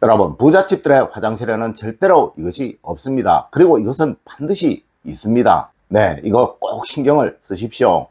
여러분, 부잣집들의 화장실에는 절대로 이것이 없습니다. 그리고 이것은 반드시 있습니다. 네, 이거 꼭 신경을 쓰십시오.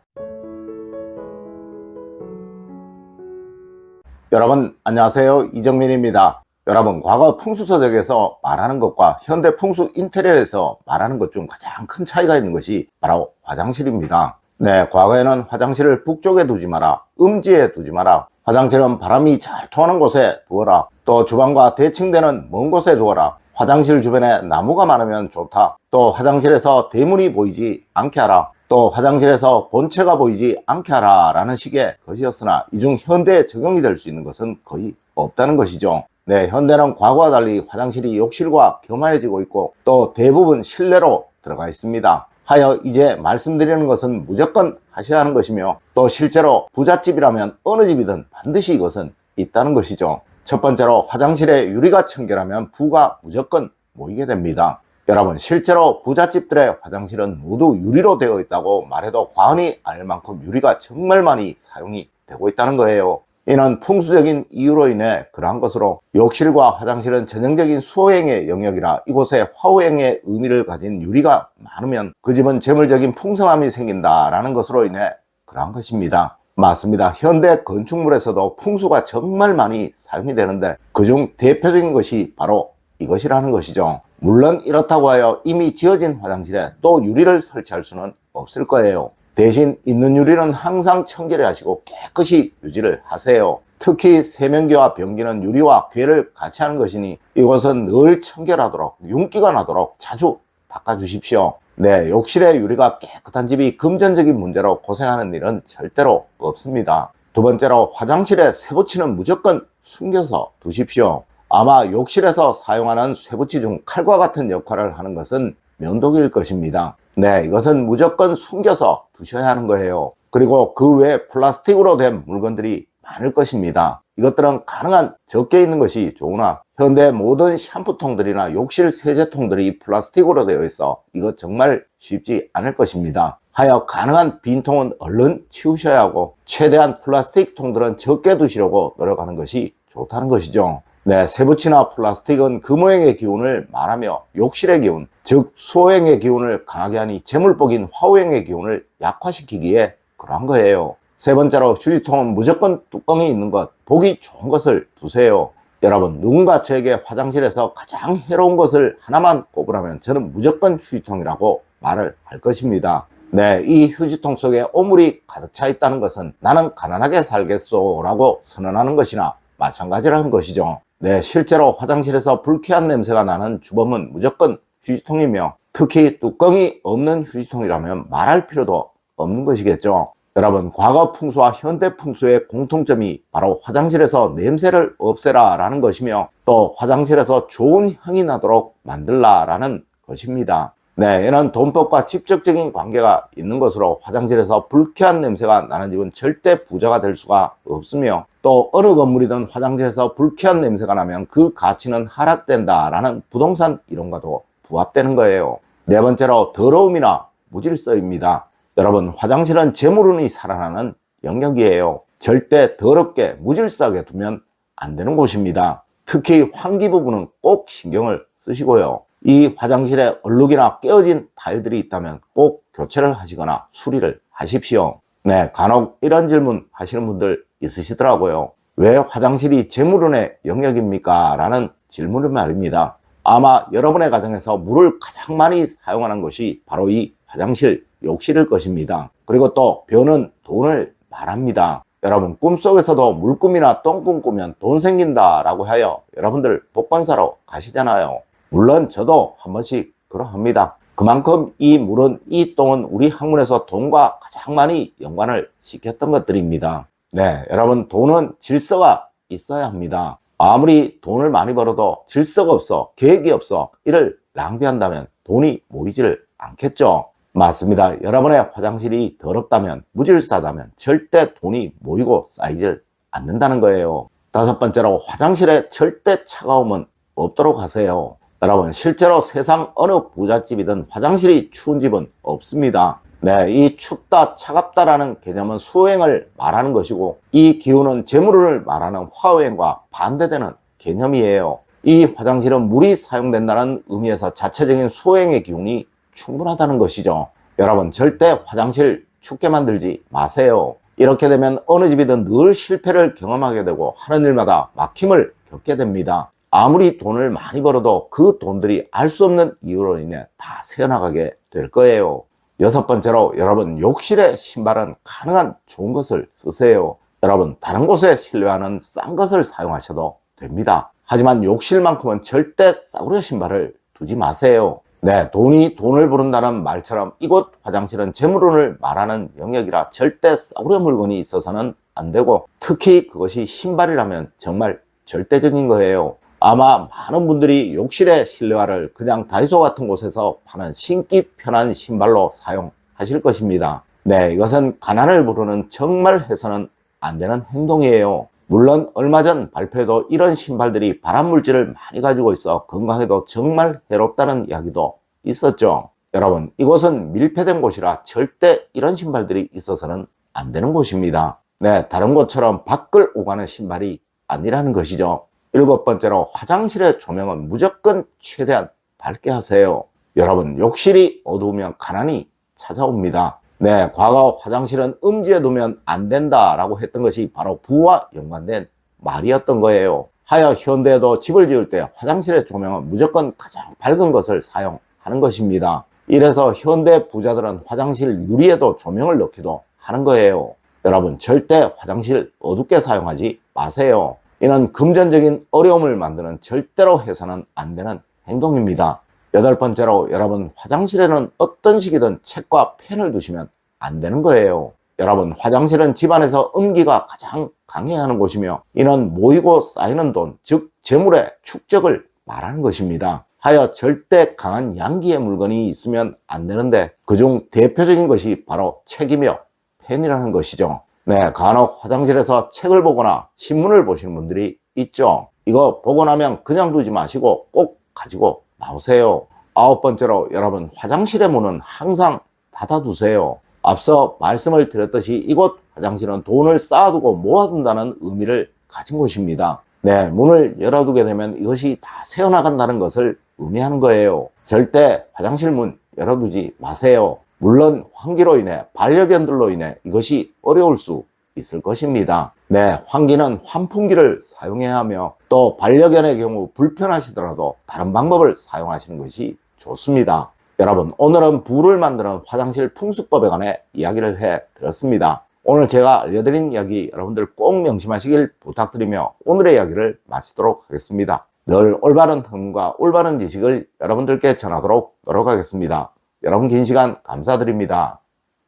여러분 안녕하세요, 이정민입니다. 여러분, 과거 풍수서적에서 말하는 것과 현대 풍수 인테리어에서 말하는 것 중 가장 큰 차이가 있는 것이 바로 화장실입니다. 네, 과거에는 화장실을 북쪽에 두지 마라, 음지에 두지 마라, 화장실은 바람이 잘 통하는 곳에 두어라, 또 주방과 대칭되는 먼 곳에 두어라, 화장실 주변에 나무가 많으면 좋다, 또 화장실에서 대문이 보이지 않게 하라, 또 화장실에서 본체가 보이지 않게 하라 라는 식의 것이었으나 이 중 현대에 적용이 될 수 있는 것은 거의 없다는 것이죠. 네, 현대는 과거와 달리 화장실이 욕실과 겸하여지고 있고 또 대부분 실내로 들어가 있습니다. 하여 이제 말씀드리는 것은 무조건 하셔야 하는 것이며, 또 실제로 부잣집이라면 어느 집이든 반드시 이것은 있다는 것이죠. 첫 번째로, 화장실에 유리가 청결하면 부가 무조건 모이게 됩니다. 여러분, 실제로 부잣집들의 화장실은 모두 유리로 되어 있다고 말해도 과언이 아닐 만큼 유리가 정말 많이 사용이 되고 있다는 거예요. 이는 풍수적인 이유로 인해 그러한 것으로, 욕실과 화장실은 전형적인 수호행의 영역이라 이곳에 화호행의 의미를 가진 유리가 많으면 그 집은 재물적인 풍성함이 생긴다라는 것으로 인해 그러한 것입니다. 맞습니다. 현대 건축물에서도 풍수가 정말 많이 사용이 되는데 그중 대표적인 것이 바로 이것이라는 것이죠. 물론 이렇다고 하여 이미 지어진 화장실에 또 유리를 설치할 수는 없을 거예요. 대신 있는 유리는 항상 청결히 하시고 깨끗이 유지를 하세요. 특히 세면기와 변기는 유리와 괴를 같이 하는 것이니 이곳은 늘 청결하도록, 윤기가 나도록 자주 닦아주십시오. 네, 욕실의 유리가 깨끗한 집이 금전적인 문제로 고생하는 일은 절대로 없습니다. 두 번째로, 화장실에 쇠붙이는 무조건 숨겨서 두십시오. 아마 욕실에서 사용하는 쇠붙이 중 칼과 같은 역할을 하는 것은 면도기일 것입니다. 네, 이것은 무조건 숨겨서 두셔야 하는 거예요. 그리고 그 외에 플라스틱으로 된 물건들이 많을 것입니다. 이것들은 가능한 적게 있는 것이 좋으나 현대 모든 샴푸통들이나 욕실 세제통들이 플라스틱으로 되어 있어 이거 정말 쉽지 않을 것입니다. 하여 가능한 빈통은 얼른 치우셔야 하고 최대한 플라스틱 통들은 적게 두시려고 노력하는 것이 좋다는 것이죠. 네, 쇠붙이나 플라스틱은 금호행의 기운을 말하며 욕실의 기운, 즉 수호행의 기운을 강하게 하니 재물복인 화호행의 기운을 약화시키기에 그러한 거예요. 세 번째로, 휴지통은 무조건 뚜껑이 있는 것, 보기 좋은 것을 두세요. 여러분, 누군가 저에게 화장실에서 가장 해로운 것을 하나만 꼽으라면 저는 무조건 휴지통이라고 말을 할 것입니다. 네, 이 휴지통 속에 오물이 가득 차 있다는 것은 나는 가난하게 살겠소 라고 선언하는 것이나 마찬가지라는 것이죠. 네, 실제로 화장실에서 불쾌한 냄새가 나는 주범은 무조건 휴지통이며, 특히 뚜껑이 없는 휴지통이라면 말할 필요도 없는 것이겠죠. 여러분, 과거 풍수와 현대 풍수의 공통점이 바로 화장실에서 냄새를 없애라 라는 것이며, 또 화장실에서 좋은 향이 나도록 만들라 라는 것입니다. 네, 이는 돈법과 직접적인 관계가 있는 것으로 화장실에서 불쾌한 냄새가 나는 집은 절대 부자가 될 수가 없으며, 또 어느 건물이든 화장실에서 불쾌한 냄새가 나면 그 가치는 하락된다 라는 부동산 이론과도 부합되는 거예요. 네 번째로, 더러움이나 무질서입니다. 여러분, 화장실은 재물운이 살아나는 영역이에요. 절대 더럽게 무질서하게 두면 안 되는 곳입니다. 특히 환기 부분은 꼭 신경을 쓰시고요. 이 화장실에 얼룩이나 깨어진 타일들이 있다면 꼭 교체를 하시거나 수리를 하십시오. 네, 간혹 이런 질문 하시는 분들 있으시더라고요. 왜 화장실이 재물운의 영역입니까? 라는 질문을 말입니다. 아마 여러분의 가정에서 물을 가장 많이 사용하는 것이 바로 이 화장실, 욕실일 것입니다. 그리고 또 벼는 돈을 말합니다. 여러분, 꿈속에서도 물꿈이나 똥꿈 꾸면 돈 생긴다 라고 하여 여러분들 복권사러 가시잖아요. 물론 저도 한 번씩 그러합니다. 그만큼 이 물은, 이 똥은 우리 학문에서 돈과 가장 많이 연관을 시켰던 것들입니다. 네, 여러분, 돈은 질서가 있어야 합니다. 아무리 돈을 많이 벌어도 질서가 없어, 계획이 없어 이를 낭비한다면 돈이 모이질 않겠죠. 맞습니다. 여러분의 화장실이 더럽다면, 무질서하다면 절대 돈이 모이고 쌓이질 않는다는 거예요. 다섯 번째로, 화장실에 절대 차가움은 없도록 하세요. 여러분, 실제로 세상 어느 부잣집이든 화장실이 추운 집은 없습니다. 네, 이 춥다, 차갑다라는 개념은 수호행을 말하는 것이고, 이 기운은 재물을 말하는 화호행과 반대되는 개념이에요. 이 화장실은 물이 사용된다는 의미에서 자체적인 수호행의 기운이 충분하다는 것이죠. 여러분, 절대 화장실 춥게 만들지 마세요. 이렇게 되면 어느 집이든 늘 실패를 경험하게 되고 하는 일마다 막힘을 겪게 됩니다. 아무리 돈을 많이 벌어도 그 돈들이 알 수 없는 이유로 인해 다 새어나가게 될 거예요. 여섯 번째로, 여러분, 욕실에 신발은 가능한 좋은 것을 쓰세요. 여러분, 다른 곳에 신뢰하는 싼 것을 사용하셔도 됩니다. 하지만 욕실만큼은 절대 싸구려 신발을 두지 마세요. 네, 돈이 돈을 부른다는 말처럼 이곳 화장실은 재물운을 말하는 영역이라 절대 싸구려 물건이 있어서는 안 되고, 특히 그것이 신발이라면 정말 절대적인 거예요. 아마 많은 분들이 욕실의 실내화를 그냥 다이소 같은 곳에서 파는 신기 편한 신발로 사용하실 것입니다. 네, 이것은 가난을 부르는 정말 해서는 안 되는 행동이에요. 물론 얼마 전 발표에도 이런 신발들이 발암물질을 많이 가지고 있어 건강에도 정말 해롭다는 이야기도 있었죠. 여러분, 이곳은 밀폐된 곳이라 절대 이런 신발들이 있어서는 안 되는 곳입니다. 네, 다른 곳처럼 밖을 오가는 신발이 아니라는 것이죠. 일곱 번째로, 화장실의 조명은 무조건 최대한 밝게 하세요. 여러분, 욕실이 어두우면 가난이 찾아옵니다. 네, 과거 화장실은 음지에 두면 안 된다라고 했던 것이 바로 부와 연관된 말이었던 거예요. 하여 현대에도 집을 지을 때 화장실의 조명은 무조건 가장 밝은 것을 사용하는 것입니다. 이래서 현대 부자들은 화장실 유리에도 조명을 넣기도 하는 거예요. 여러분, 절대 화장실 어둡게 사용하지 마세요. 이는 금전적인 어려움을 만드는 절대로 해서는 안 되는 행동입니다. 여덟 번째로, 여러분, 화장실에는 어떤 식이든 책과 펜을 두시면 안 되는 거예요. 여러분, 화장실은 집안에서 음기가 가장 강해야 하는 곳이며, 이는 모이고 쌓이는 돈, 즉 재물의 축적을 말하는 것입니다. 하여 절대 강한 양기의 물건이 있으면 안 되는데, 그중 대표적인 것이 바로 책이며 펜이라는 것이죠. 네, 간혹 화장실에서 책을 보거나 신문을 보시는 분들이 있죠. 이거 보고 나면 그냥 두지 마시고 꼭 가지고 나오세요. 아홉 번째로, 여러분, 화장실의 문은 항상 닫아두세요. 앞서 말씀을 드렸듯이 이곳 화장실은 돈을 쌓아두고 모아둔다는 의미를 가진 곳입니다. 네, 문을 열어두게 되면 이것이 다 새어나간다는 것을 의미하는 거예요. 절대 화장실 문 열어두지 마세요. 물론 환기로 인해, 반려견들로 인해 이것이 어려울 수 있을 것입니다. 네, 환기는 환풍기를 사용해야 하며, 또 반려견의 경우 불편하시더라도 다른 방법을 사용하시는 것이 좋습니다. 여러분, 오늘은 부를 만드는 화장실 풍수법에 관해 이야기를 해드렸습니다. 오늘 제가 알려드린 이야기 여러분들 꼭 명심하시길 부탁드리며 오늘의 이야기를 마치도록 하겠습니다. 늘 올바른 학문과 올바른 지식을 여러분들께 전하도록 노력하겠습니다. 여러분, 긴 시간 감사드립니다.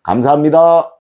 감사합니다.